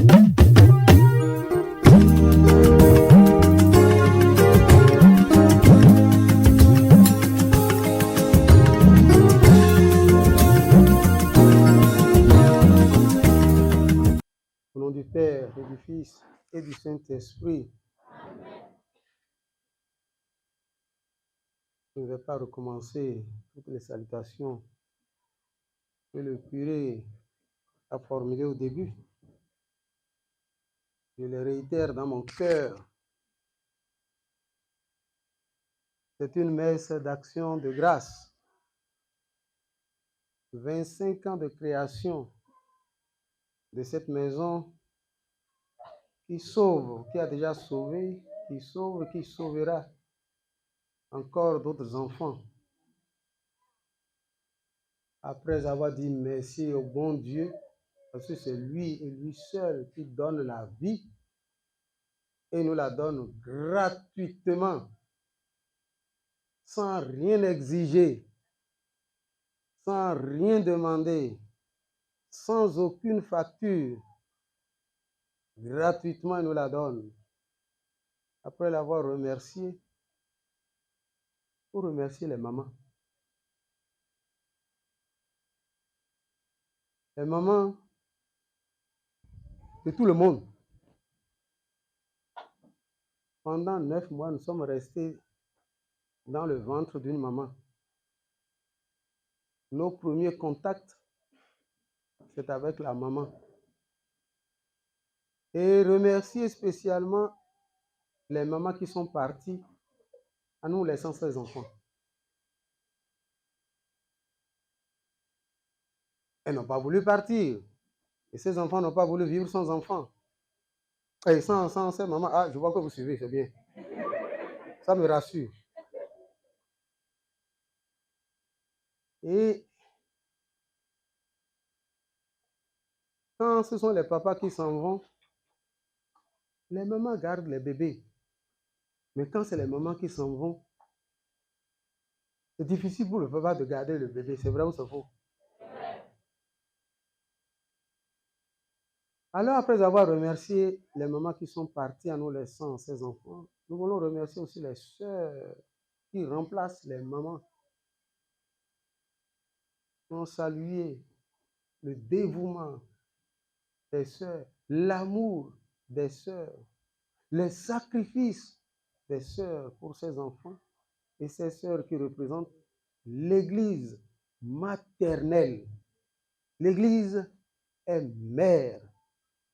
Au nom du Père et du Fils et du Saint-Esprit, je ne vais pas recommencer toutes les salutations que le curé a formulées au début. Je les réitère dans mon cœur. C'est une messe d'action de grâce. 25 ans de création de cette maison qui sauve, qui a déjà sauvé, qui sauve, qui sauvera encore d'autres enfants. Après avoir dit merci au bon Dieu, parce que c'est lui et lui seul qui donne la vie et nous la donne gratuitement, sans rien exiger, sans rien demander, sans aucune facture. Gratuitement, il nous la donne. Après l'avoir remercié, pour remercier les mamans. Les mamans de tout le monde. Pendant 9 mois, nous sommes restés dans le ventre d'une maman. Nos premiers contacts, c'est avec la maman. Et remercier spécialement les mamans qui sont parties en nous laissant ces enfants. Elles n'ont pas voulu partir. Et ces enfants n'ont pas voulu vivre sans enfants. Et sans ces mamans, ah, je vois que vous suivez, c'est bien. Ça me rassure. Et quand ce sont les papas qui s'en vont, les mamans gardent les bébés. Mais quand c'est les mamans qui s'en vont, c'est difficile pour le papa de garder le bébé. C'est vrai ou c'est faux? Alors, après avoir remercié les mamans qui sont parties en nous laissant ces enfants, nous voulons remercier aussi les sœurs qui remplacent les mamans. Nous voulons saluer le dévouement des sœurs, l'amour des sœurs, les sacrifices des sœurs pour ces enfants et ces sœurs qui représentent l'Église maternelle. L'Église est mère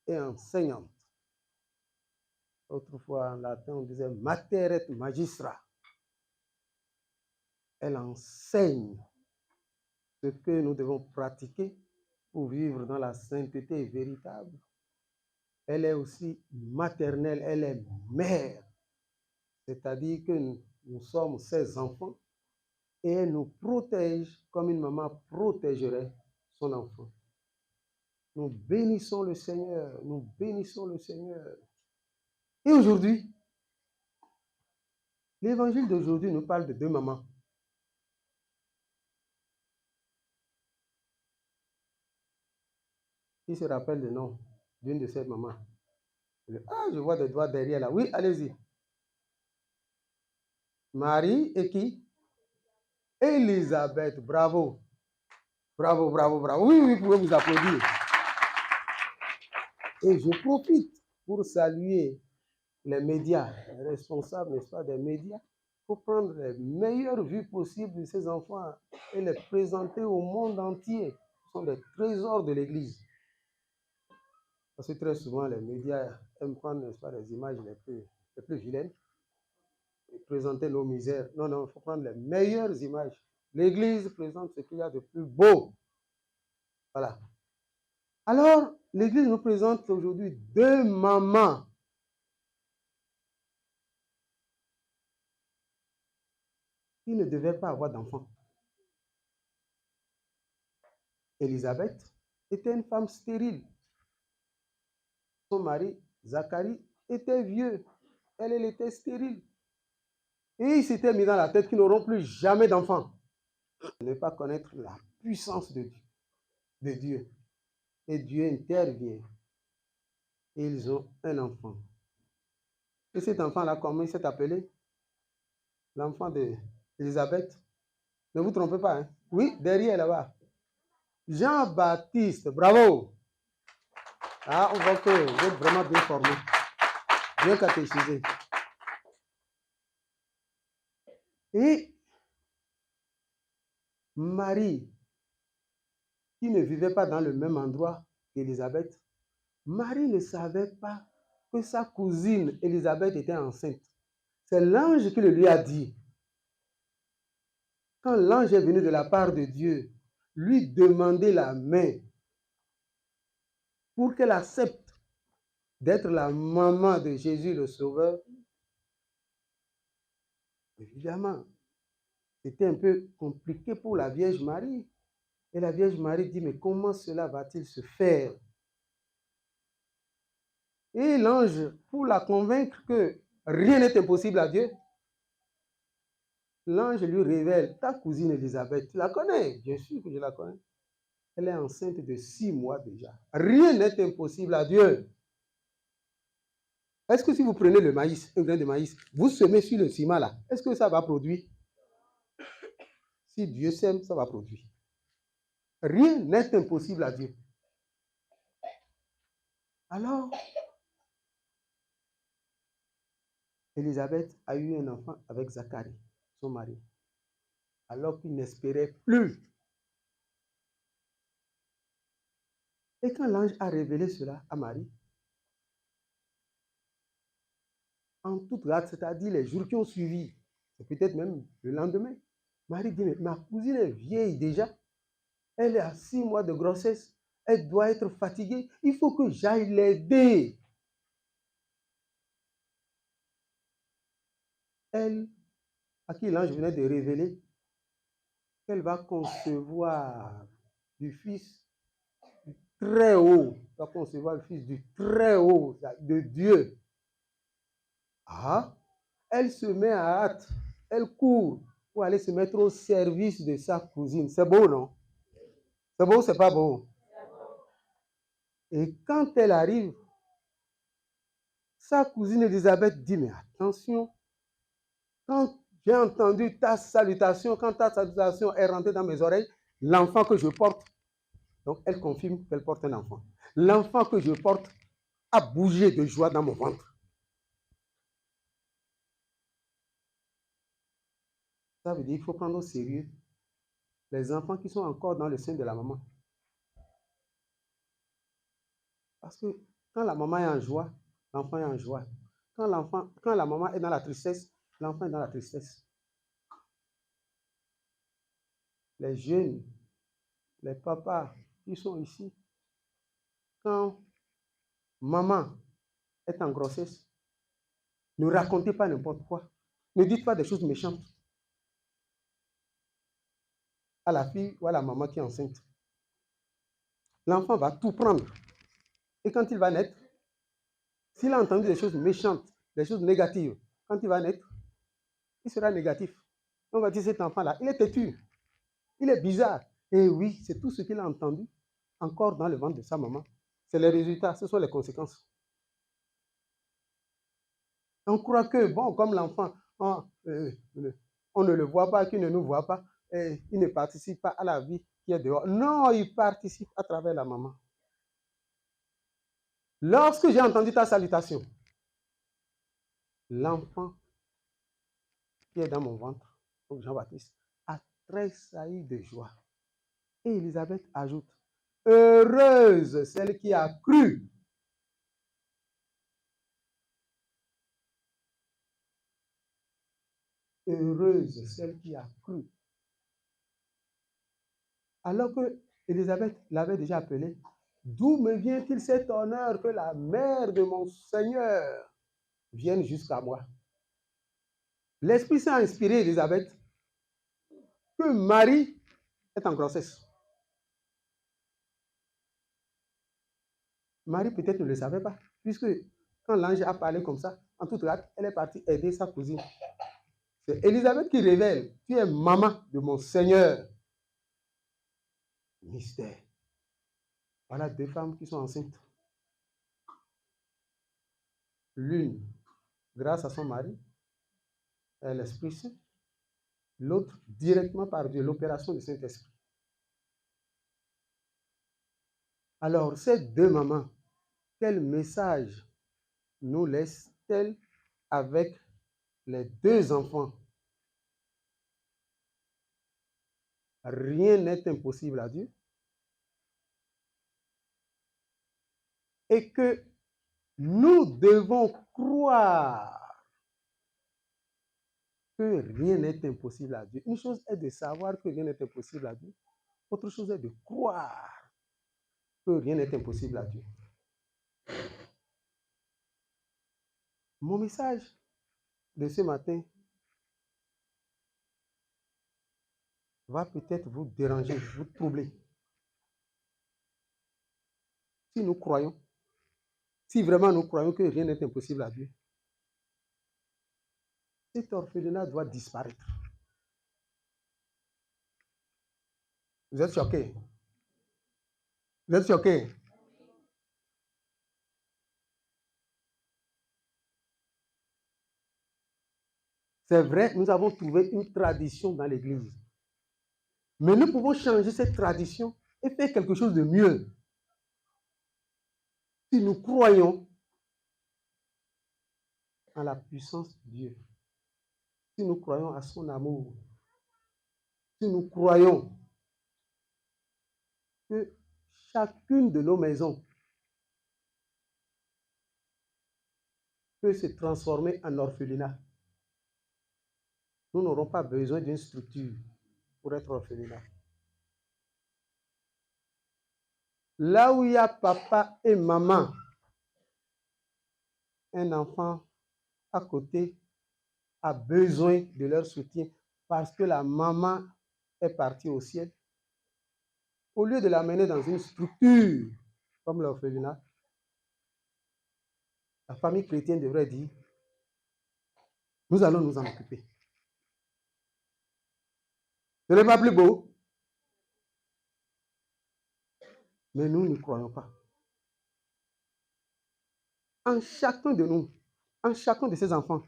et enseignante. Autrefois, en latin, on disait mater et magistra. Elle enseigne ce que nous devons pratiquer pour vivre dans la sainteté véritable. Elle est aussi maternelle, elle est mère. C'est-à-dire que nous sommes ses enfants et elle nous protège comme une maman protégerait son enfant. Nous bénissons le Seigneur, nous bénissons le Seigneur. Et aujourd'hui, l'évangile d'aujourd'hui nous parle de 2 mamans. Qui se rappelle le nom d'une de ces mamans? Ah, je vois des doigts derrière là. Oui, allez-y. Marie et qui? Élisabeth. Bravo. Bravo, bravo, bravo. Oui, oui, vous pouvez vous applaudir. Et je profite pour saluer les médias, les responsables, n'est-ce pas, des médias, pour prendre les meilleures vues possibles de ces enfants et les présenter au monde entier. Ce sont des trésors de l'Église. Parce que très souvent, les médias aiment prendre, n'est-ce pas, les images les plus vilaines et présenter nos misères. Non, non, il faut prendre les meilleures images. L'Église présente ce qu'il y a de plus beau. Voilà. Alors, l'Église nous présente aujourd'hui 2 mamans. Qui ne devaient pas avoir d'enfants. Élisabeth était une femme stérile. Son mari, Zacharie, était vieux. Elle était stérile. Et il s'était mis dans la tête qu'ils n'auront plus jamais d'enfants. Ne pas connaître la puissance de Dieu. Et Dieu intervient. Et ils ont un enfant. Et cet enfant-là, comment il s'est appelé? L'enfant d'Élisabeth. Ne vous trompez pas. Hein? Oui, derrière là-bas. Jean-Baptiste, bravo. Ah, on voit que vous êtes vraiment bien formé, bien catéchisé. Et Marie, qui ne vivait pas dans le même endroit qu'Élisabeth, Marie ne savait pas que sa cousine Élisabeth était enceinte. C'est l'ange qui le lui a dit. Quand l'ange est venu de la part de Dieu, lui demander la main pour qu'elle accepte d'être la maman de Jésus le Sauveur, évidemment, c'était un peu compliqué pour la Vierge Marie. Et la Vierge Marie dit, mais comment cela va-t-il se faire? Et l'ange, pour la convaincre que rien n'est impossible à Dieu, l'ange lui révèle, ta cousine Élisabeth, tu la connais? Bien sûr que je la connais. Elle est enceinte de 6 mois déjà. Rien n'est impossible à Dieu. Est-ce que si vous prenez le maïs, un grain de maïs, vous semez sur le ciment là, est-ce que ça va produire? Si Dieu sème, ça va produire. Rien n'est impossible à Dieu. Alors, Élisabeth a eu un enfant avec Zacharie, son mari, alors qu'il n'espérait plus. Et quand l'ange a révélé cela à Marie, en toute hâte, c'est-à-dire les jours qui ont suivi, c'est peut-être même le lendemain, Marie dit, mais ma cousine est vieille déjà, elle est à 6 mois de grossesse, elle doit être fatiguée, il faut que j'aille l'aider. Elle, à qui l'ange venait de révéler qu'elle va concevoir du Fils du très haut, va concevoir le Fils du très haut, de Dieu. Ah, elle se met à hâte, elle court pour aller se mettre au service de sa cousine. C'est beau, non? C'est beau ou c'est pas beau? Et quand elle arrive, sa cousine Élisabeth dit, mais attention, quand j'ai entendu ta salutation, quand ta salutation est rentrée dans mes oreilles, l'enfant que je porte, donc elle confirme qu'elle porte un enfant. L'enfant que je porte a bougé de joie dans mon ventre. Ça veut dire qu'il faut prendre au sérieux les enfants qui sont encore dans le sein de la maman. Parce que quand la maman est en joie, l'enfant est en joie. Quand la maman est dans la tristesse, l'enfant est dans la tristesse. Les jeunes, les papas qui sont ici, quand maman est en grossesse, ne racontez pas n'importe quoi. Ne dites pas des choses méchantes à la fille ou à la maman qui est enceinte. L'enfant va tout prendre. Et quand il va naître, s'il a entendu des choses méchantes, des choses négatives, quand il va naître, il sera négatif. On va dire, cet enfant-là, il est têtu, il est bizarre. Et oui, c'est tout ce qu'il a entendu encore dans le ventre de sa maman. C'est les résultats, ce sont les conséquences. On croit que, bon, comme l'enfant, on ne le voit pas, qu'il ne nous voit pas, et il ne participe pas à la vie qui est dehors. Non, il participe à travers la maman. Lorsque j'ai entendu ta salutation, l'enfant qui est dans mon ventre, donc Jean-Baptiste, a tressailli de joie. Et Élisabeth ajoute, heureuse celle qui a cru. Heureuse celle qui a cru. Alors que Élisabeth l'avait déjà appelé, d'où me vient-il cet honneur que la mère de mon Seigneur vienne jusqu'à moi? L'Esprit Saint a inspiré Élisabeth que Marie est en grossesse. Marie peut-être ne le savait pas, puisque quand l'ange a parlé comme ça, en toute hâte, elle est partie aider sa cousine. C'est Élisabeth qui révèle, tu es maman de mon Seigneur. Mystère. Voilà 2 femmes qui sont enceintes. L'une grâce à son mari et l'Esprit Saint, l'autre directement par Dieu, l'opération du Saint-Esprit. Alors, ces deux mamans, quel message nous laissent-elles avec les deux enfants? Rien n'est impossible à Dieu. Et que nous devons croire que rien n'est impossible à Dieu. Une chose est de savoir que rien n'est impossible à Dieu. Autre chose est de croire que rien n'est impossible à Dieu. Mon message de ce matin va peut-être vous déranger, vous troubler. Si nous croyons, si vraiment nous croyons que rien n'est impossible à Dieu, cet orphelinat doit disparaître. Vous êtes choqués? Vous êtes choqués? C'est vrai, nous avons trouvé une tradition dans l'Église. Mais nous pouvons changer cette tradition et faire quelque chose de mieux. Si nous croyons en la puissance de Dieu, si nous croyons à son amour, si nous croyons que chacune de nos maisons peut se transformer en orphelinat, nous n'aurons pas besoin d'une structure pour être orphelinat. Là où il y a papa et maman, un enfant à côté a besoin de leur soutien parce que la maman est partie au ciel. Au lieu de l'amener dans une structure comme l'orphelinat, la famille chrétienne devrait dire, nous allons nous en occuper. Ce n'est pas plus beau? Mais nous ne croyons pas. En chacun de nous, en chacun de ces enfants,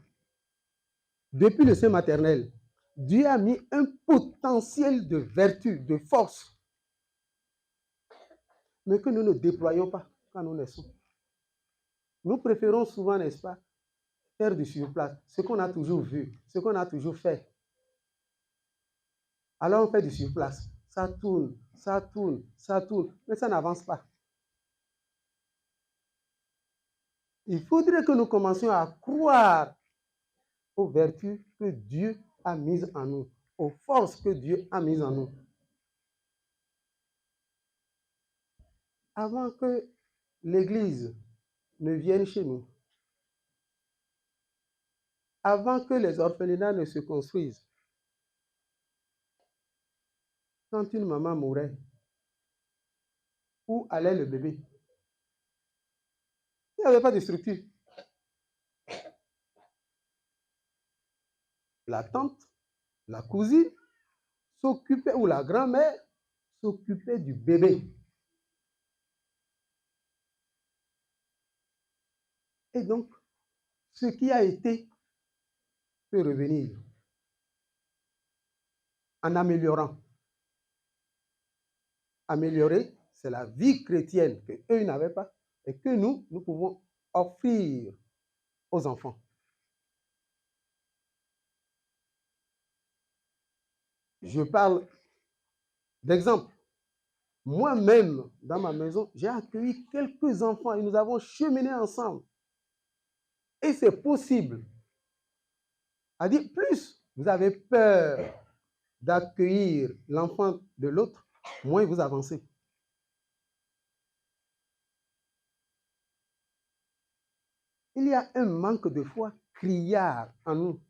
depuis le sein maternel, Dieu a mis un potentiel de vertu, de force, mais que nous ne déployons pas quand nous naissons. Nous préférons souvent, n'est-ce pas, faire du surplace, ce qu'on a toujours vu, ce qu'on a toujours fait. Alors on fait du surplace, ça tourne, ça tourne, ça tourne, mais ça n'avance pas. Il faudrait que nous commencions à croire aux vertus que Dieu a mises en nous, aux forces que Dieu a mises en nous. Avant que l'Église ne vienne chez nous, avant que les orphelinats ne se construisent, quand une maman mourait, où allait le bébé? Il n'y avait pas de structure. La tante, la cousine s'occupait, ou la grand-mère s'occupait du bébé. Et donc, ce qui a été peut revenir en améliorant. Améliorer, c'est la vie chrétienne qu'eux n'avaient pas et que nous pouvons offrir aux enfants. Je parle d'exemple. Moi-même, dans ma maison, j'ai accueilli quelques enfants et nous avons cheminé ensemble. Et c'est possible. À dire, plus vous avez peur d'accueillir l'enfant de l'autre, moins vous avancez. Il y a un manque de foi criard en nous.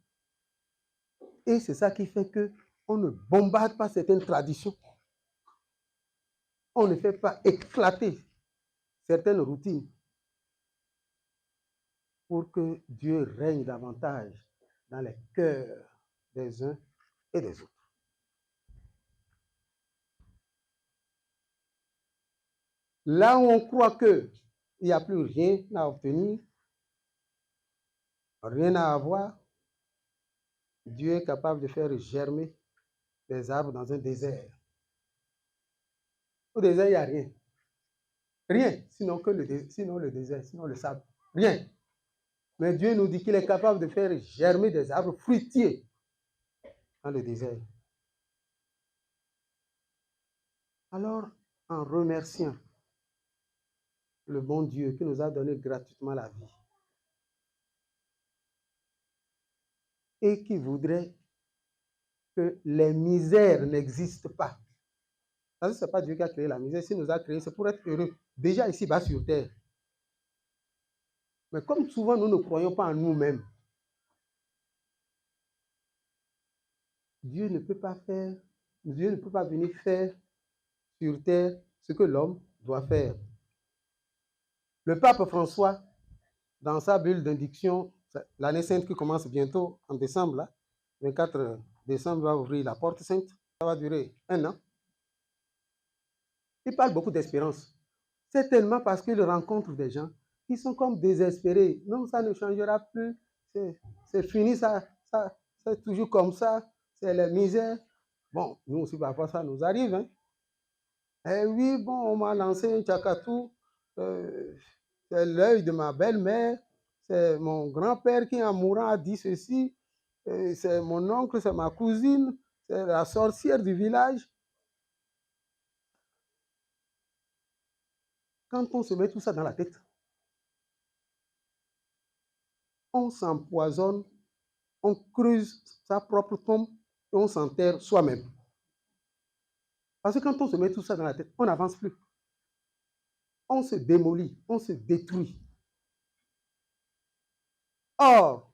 Et c'est ça qui fait qu'on ne bombarde pas certaines traditions. On ne fait pas éclater certaines routines pour que Dieu règne davantage dans les cœurs des uns et des autres. Là où on croit qu'il n'y a plus rien à obtenir, Rien à avoir. Dieu est capable de faire germer des arbres dans un désert. Au désert, il n'y a rien. Rien, sinon le désert, sinon le sable. Rien. Mais Dieu nous dit qu'il est capable de faire germer des arbres fruitiers dans le désert. Alors, en remerciant le bon Dieu qui nous a donné gratuitement la vie et qui voudrait que les misères n'existent pas. Parce que ce n'est pas Dieu qui a créé la misère. S'il nous a créé, c'est pour être heureux. Déjà ici-bas sur terre. Mais comme souvent nous ne croyons pas en nous-mêmes, Dieu ne peut pas venir faire sur terre ce que l'homme doit faire. Le pape François, dans sa bulle d'indiction, l'année sainte qui commence bientôt en décembre, là, 24 décembre, va ouvrir la porte sainte. Ça va durer 1 an. Il parle beaucoup d'espérance. C'est tellement parce qu'il rencontre des gens qui sont comme désespérés. Non, ça ne changera plus. C'est fini, c'est toujours comme ça. C'est la misère. Bon, nous aussi, parfois, ça nous arrive. Hein. Eh oui, bon, on m'a lancé un tchakatou. C'est l'œil de ma belle-mère. C'est mon grand-père qui, en mourant, a dit ceci. C'est mon oncle, c'est ma cousine. C'est la sorcière du village. Quand on se met tout ça dans la tête, on s'empoisonne, on creuse sa propre tombe et on s'enterre soi-même. Parce que quand on se met tout ça dans la tête, on n'avance plus. On se démolit, on se détruit. Or,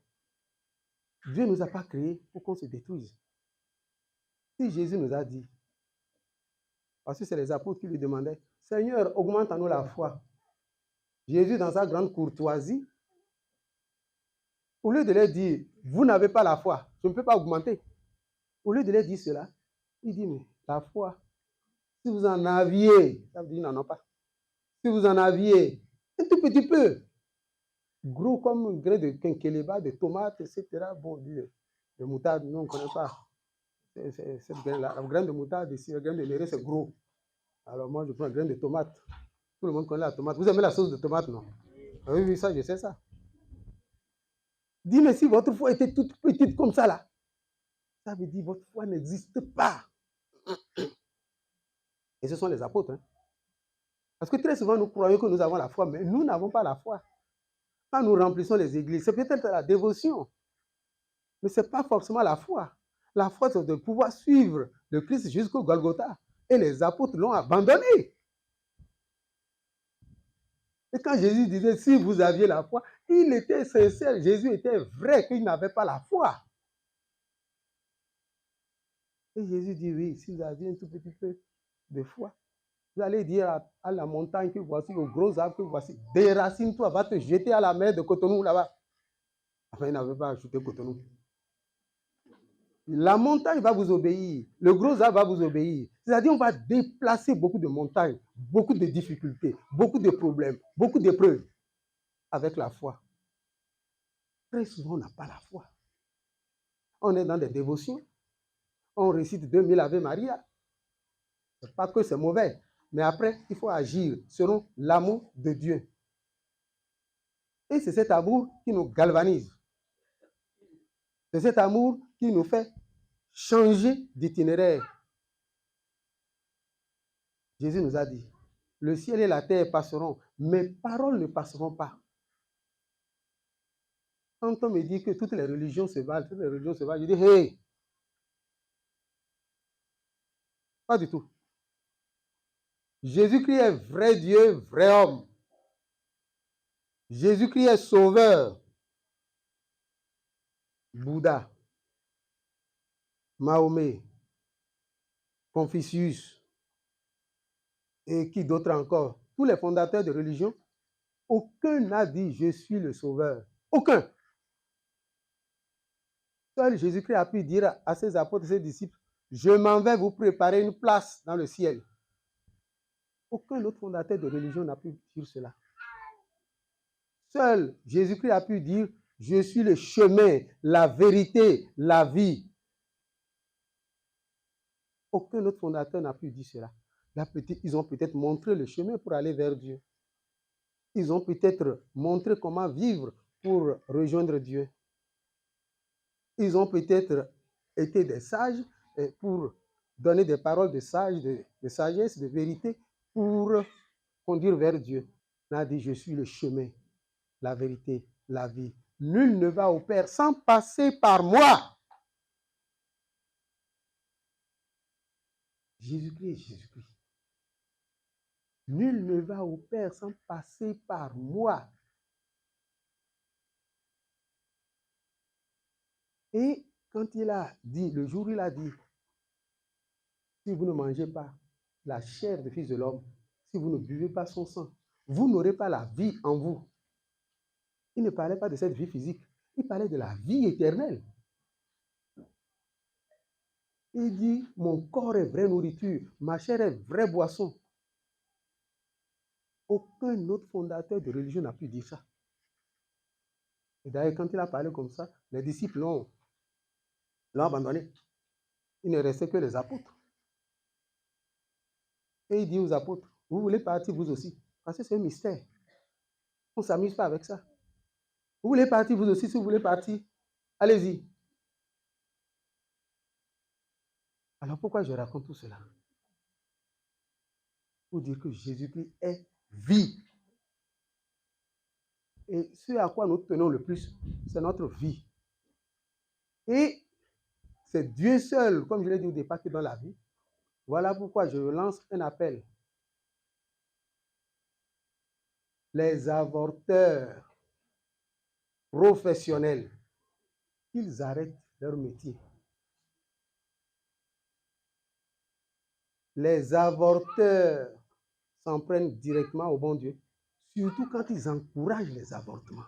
Dieu ne nous a pas créés pour qu'on se détruise. Si Jésus nous a dit, parce que c'est les apôtres qui lui demandaient, Seigneur, augmente en nous la foi. Jésus, dans sa grande courtoisie, au lieu de leur dire, vous n'avez pas la foi, je ne peux pas augmenter. Au lieu de leur dire cela, il dit, mais la foi, si vous en aviez, ça veut dire, n'en ont pas. Si vous en aviez un tout petit peu, gros comme un grain de quinqueleba, de tomates, etc. Bon, de moutarde, nous on ne connaît pas. Cette graine-là, la graine de moutarde ici, la graine de léré, c'est gros. Alors moi, je prends la graine de tomate. Tout le monde connaît la tomate. Vous aimez la sauce de tomate, non? Oui, oui, ça, je sais ça. Dis, mais si votre foi était toute petite comme ça, là, ça veut dire que votre foi n'existe pas. Et ce sont les apôtres. Hein? Parce que très souvent, nous croyons que nous avons la foi, mais nous n'avons pas la foi. Quand nous remplissons les églises, c'est peut-être la dévotion, mais ce n'est pas forcément la foi. La foi, c'est de pouvoir suivre le Christ jusqu'au Golgotha. Et les apôtres l'ont abandonné. Et quand Jésus disait, si vous aviez la foi, il était sincère. Jésus était vrai qu'il n'avait pas la foi. Et Jésus dit, oui, si vous aviez un tout petit peu de foi, vous allez dire à la montagne que voici, au gros arbre que voici, déracine-toi, va te jeter à la mer de Cotonou là-bas. Enfin, il n'avait pas ajouté Cotonou. La montagne va vous obéir, le gros arbre va vous obéir. C'est-à-dire on va déplacer beaucoup de montagnes, beaucoup de difficultés, beaucoup de problèmes, beaucoup d'épreuves avec la foi. Très souvent, on n'a pas la foi. On est dans des dévotions, on récite 2000 Ave Maria. C'est pas que c'est mauvais, mais après, il faut agir selon l'amour de Dieu. Et c'est cet amour qui nous galvanise. C'est cet amour qui nous fait changer d'itinéraire. Jésus nous a dit, le ciel et la terre passeront, mes paroles ne passeront pas. Quand on me dit que toutes les religions se valent, je dis, hey, pas du tout. Jésus-Christ est vrai Dieu, vrai homme. Jésus-Christ est sauveur. Bouddha, Mahomet, Confucius, et qui d'autre encore, tous les fondateurs de religion, aucun n'a dit je suis le sauveur. Aucun. Seul Jésus-Christ a pu dire à ses apôtres et ses disciples, je m'en vais vous préparer une place dans le ciel. Aucun autre fondateur de religion n'a pu dire cela. Seul Jésus-Christ a pu dire, Je suis le chemin, la vérité, la vie. Aucun autre fondateur n'a pu dire cela. Ils ont peut-être montré le chemin pour aller vers Dieu. Ils ont peut-être montré comment vivre pour rejoindre Dieu. Ils ont peut-être été des sages pour donner des paroles de sagesse, de vérité, pour conduire vers Dieu. On a dit, je suis le chemin, la vérité, la vie. Nul ne va au Père sans passer par moi. Jésus-Christ, Jésus-Christ. Nul ne va au Père sans passer par moi. Et quand il a dit, le jour où il a dit, si vous ne mangez pas la chair du Fils de l'homme, si vous ne buvez pas son sang, vous n'aurez pas la vie en vous. Il ne parlait pas de cette vie physique, il parlait de la vie éternelle. Il dit, mon corps est vraie nourriture, ma chair est vraie boisson. Aucun autre fondateur de religion n'a pu dire ça. Et d'ailleurs, quand il a parlé comme ça, les disciples l'ont abandonné. Il ne restait que les apôtres. Et il dit aux apôtres, vous voulez partir vous aussi? Parce que c'est un mystère. On ne s'amuse pas avec ça. Vous voulez partir vous aussi? Si vous voulez partir, allez-y. Alors pourquoi je raconte tout cela? Pour dire que Jésus-Christ est vie. Et ce à quoi nous tenons le plus, c'est notre vie. Et c'est Dieu seul, comme je l'ai dit au départ, qui donne la vie. Voilà pourquoi je lance un appel. Les avorteurs professionnels, qu'ils arrêtent leur métier. Les avorteurs s'en prennent directement au bon Dieu, surtout quand ils encouragent les avortements.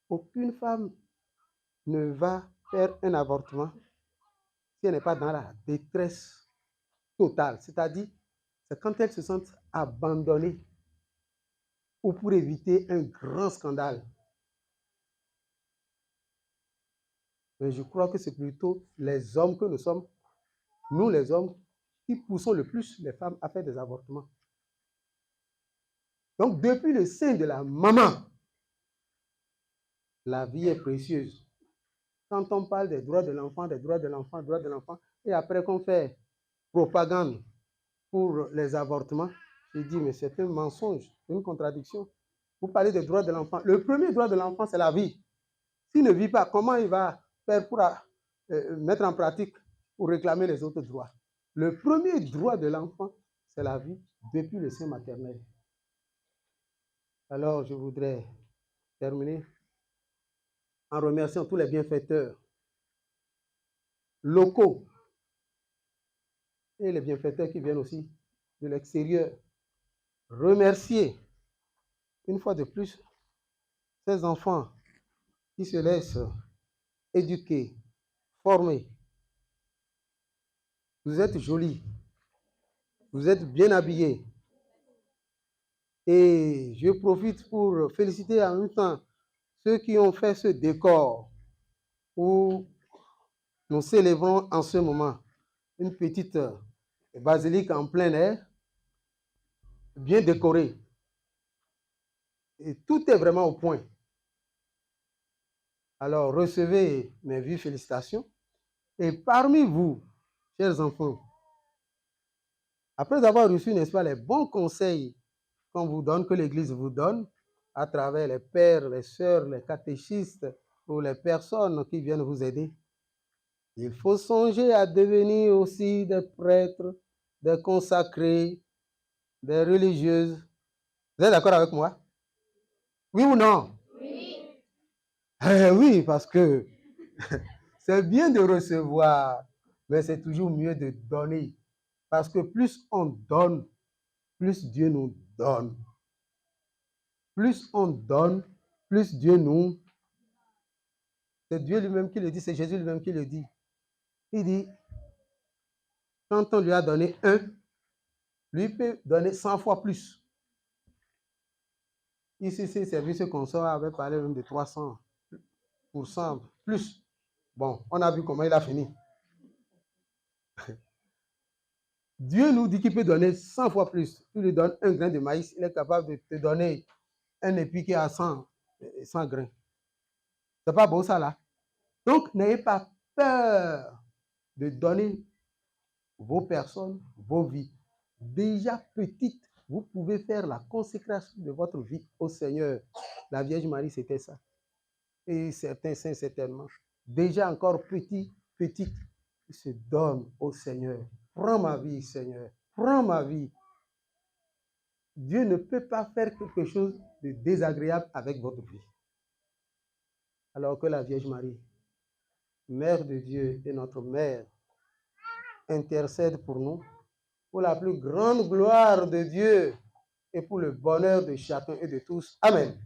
Aucune femme ne va faire un avortement si elle n'est pas dans la détresse totale, c'est-à-dire c'est quand elle se sent abandonnée ou pour éviter un grand scandale. Mais je crois que c'est plutôt les hommes que nous sommes, nous les hommes, qui poussons le plus les femmes à faire des avortements. Donc, depuis le sein de la maman, la vie est précieuse. Quand on parle des droits de l'enfant, des droits de l'enfant, des droits de l'enfant, et après qu'on fait propagande pour les avortements, je dis, mais c'est un mensonge, une contradiction. Vous parlez des droits de l'enfant. Le premier droit de l'enfant, c'est la vie. S'il ne vit pas, comment il va faire pour mettre en pratique, pour réclamer les autres droits? Le premier droit de l'enfant, c'est la vie depuis le sein maternel. Alors, je voudrais terminer en remerciant tous les bienfaiteurs locaux et les bienfaiteurs qui viennent aussi de l'extérieur. Remercier une fois de plus ces enfants qui se laissent éduquer, former. Vous êtes jolis, vous êtes bien habillés. Et je profite pour féliciter en même temps ceux qui ont fait ce décor où nous célébrons en ce moment une petite basilique en plein air, bien décorée. Et tout est vraiment au point. Alors, recevez mes vives félicitations. Et parmi vous, chers enfants, après avoir reçu, n'est-ce pas, les bons conseils qu'on vous donne, que l'Église vous donne, à travers les pères, les sœurs, les catéchistes ou les personnes qui viennent vous aider, il faut songer à devenir aussi des prêtres, des consacrés, des religieuses. Vous êtes d'accord avec moi? Oui ou non? Oui. Oui, parce que c'est bien de recevoir, mais c'est toujours mieux de donner. Parce que plus on donne, plus Dieu nous donne. Plus on donne, plus Dieu nous... C'est Dieu lui-même qui le dit, c'est Jésus lui-même qui le dit. Il dit, quand on lui a donné un, lui peut donner 100 fois plus. Ici, ces services consorts avaient parlé même de 300% plus. Bon, on a vu comment il a fini. Dieu nous dit qu'il peut donner 100 fois plus. Tu lui donnes un grain de maïs, il est capable de te donner un épi qui a 100 grains. C'est pas beau ça là? Donc, n'ayez pas peur de donner vos personnes, vos vies. Déjà petites, vous pouvez faire la consécration de votre vie au Seigneur. La Vierge Marie, c'était ça. Et certains saints, certainement. Déjà encore petite, ils se donnent au Seigneur. Prends ma vie, Seigneur. Prends ma vie. Dieu ne peut pas faire quelque chose de désagréable avec votre vie. Alors que la Vierge Marie, Mère de Dieu et notre Mère, intercède pour nous, pour la plus grande gloire de Dieu et pour le bonheur de chacun et de tous. Amen.